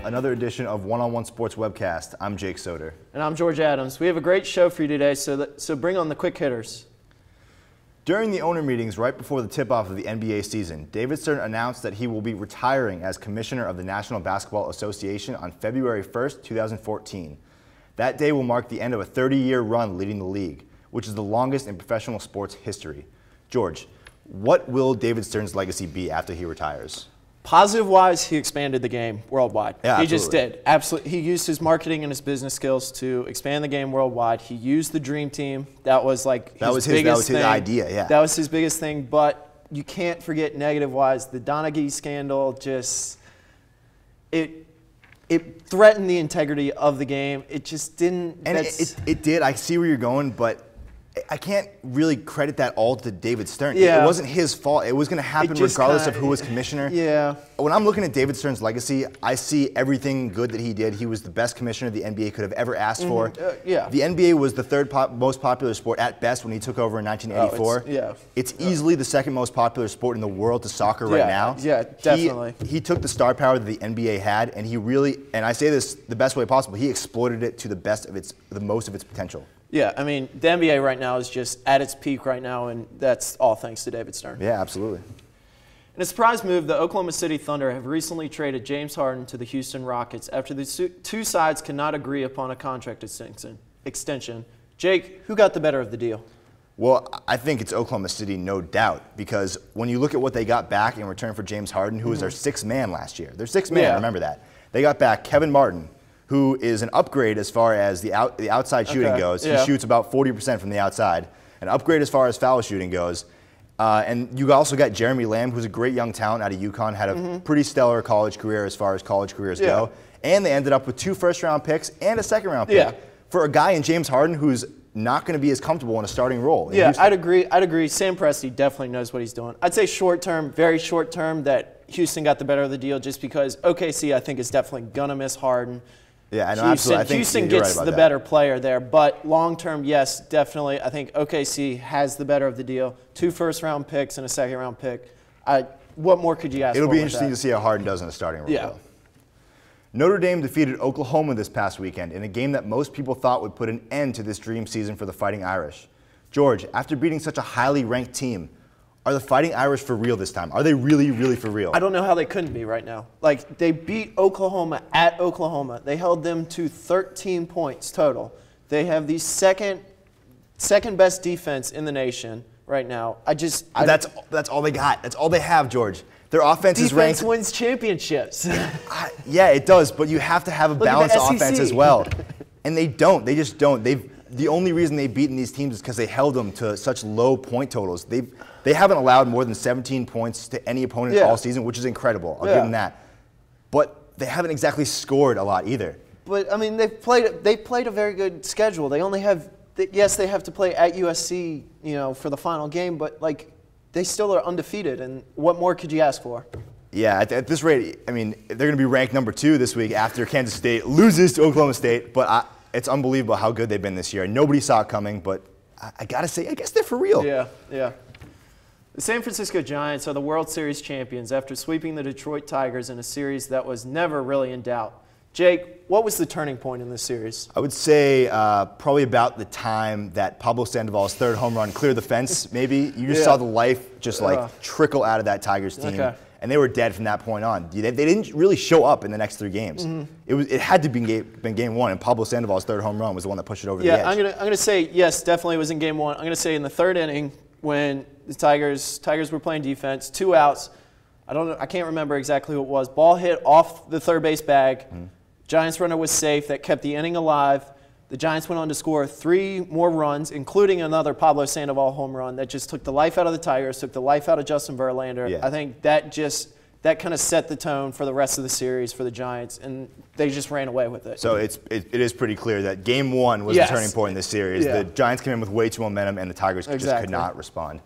another edition of One-on-One Sports Webcast. I'm Jake Sotir. And I'm George Adams. We have a great show for you today, so bring on the quick hitters. During the owner meetings right before the tip-off of the NBA season, David Stern announced that he will be retiring as commissioner of the National Basketball Association on February 1st, 2014. That day will mark the end of a 30-year run leading the league, which is the longest in professional sports history. George, what will David Stern's legacy be after he retires? Positive-wise, he expanded the game worldwide. Yeah, he just did. Absolutely. He used his marketing and his business skills to expand the game worldwide. He used the Dream Team. That was like his biggest thing. That was his idea, yeah. That was his biggest thing. But you can't forget negative-wise, the Donaghy scandal just it threatened the integrity of the game. It just didn't. And it did. I see where you're going, but I can't really credit that all to David Stern. Yeah. It wasn't his fault. It was going to happen regardless of who was commissioner. Yeah. When I'm looking at David Stern's legacy, I see everything good that he did. He was the best commissioner the NBA could have ever asked for. Yeah. The NBA was the third most popular sport at best when he took over in 1984. It's easily the second most popular sport in the world to soccer right now. Yeah, definitely. He took the star power that the NBA had, and he really, and I say this the best way possible, he exploited it to the most of its potential. Yeah, I mean, the NBA right now is just at its peak right now, and that's all thanks to David Stern. Yeah, absolutely. In a surprise move, the Oklahoma City Thunder have recently traded James Harden to the Houston Rockets after the two sides could not agree upon a contract extension. Jake, who got the better of the deal? Well, I think it's Oklahoma City, no doubt, because when you look at what they got back in return for James Harden, who was their sixth man last year. Their sixth man, remember that. They got back Kevin Martin, who is an upgrade as far as the outside shooting goes. He shoots about 40% from the outside. An upgrade as far as foul shooting goes. And you also got Jeremy Lamb, who's a great young talent out of UConn, had a pretty stellar college career as far as college careers go. And they ended up with 2 first-round picks and a second-round pick for a guy in James Harden who's not going to be as comfortable in a starting role. Yeah, I'd agree. Sam Presti definitely knows what he's doing. I'd say short-term, very short-term, that Houston got the better of the deal just because OKC, I think, is definitely going to miss Harden. Yeah, I know, absolutely. I think Houston gets the better player there, but long-term, yes, definitely. I think OKC has the better of the deal. 2 first-round picks and a second-round pick. What more could you ask for? It'll be interesting to see how Harden does in a starting role. Yeah. Notre Dame defeated Oklahoma this past weekend in a game that most people thought would put an end to this dream season for the Fighting Irish. George, after beating such a highly ranked team, are the Fighting Irish for real this time? Are they really, really for real? I don't know how they couldn't be right now. Like, they beat Oklahoma at Oklahoma. They held them to 13 points total. They have the second best defense in the nation right now. That's all they got. That's all they have, George. Their offense is ranked. Defense wins championships. Yeah, it does, but you have to have a balanced offense as well. And they don't. They just don't. The only reason they've beaten these teams is because they held them to such low point totals. They haven't allowed more than 17 points to any opponent all season, which is incredible. I'll give them that. But they haven't exactly scored a lot either. But I mean, they played a very good schedule. They only have yes, they have to play at USC, for the final game, but like they still are undefeated. And what more could you ask for? Yeah, at this rate, I mean, they're going to be ranked number 2 this week after Kansas State loses to Oklahoma State. But it's unbelievable how good they've been this year. Nobody saw it coming, but I got to say, I guess they're for real. Yeah. The San Francisco Giants are the World Series champions after sweeping the Detroit Tigers in a series that was never really in doubt. Jake, what was the turning point in this series? I would say probably about the time that Pablo Sandoval's 3rd home run cleared the fence, maybe. You just saw the life just trickle out of that Tigers team. And they were dead from that point on. They didn't really show up in the next 3 games. It had to be been game 1, and Pablo Sandoval's 3rd home run was the one that pushed it over the edge. I'm gonna say yes, definitely it was in game 1. I'm gonna say in the 3rd inning when the Tigers were playing defense, 2 outs. I can't remember exactly who it was. Ball hit off the third base bag. Giants runner was safe. That kept the inning alive. The Giants went on to score 3 more runs, including another Pablo Sandoval home run that just took the life out of the Tigers, took the life out of Justin Verlander. I think that kind of set the tone for the rest of the series for the Giants, and they just ran away with it. So it is pretty clear that game 1 was the turning point in this series. The Giants came in with way too momentum, and the Tigers just could not respond.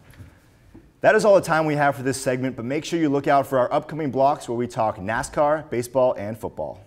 That is all the time we have for this segment, but make sure you look out for our upcoming blocks where we talk NASCAR, baseball, and football.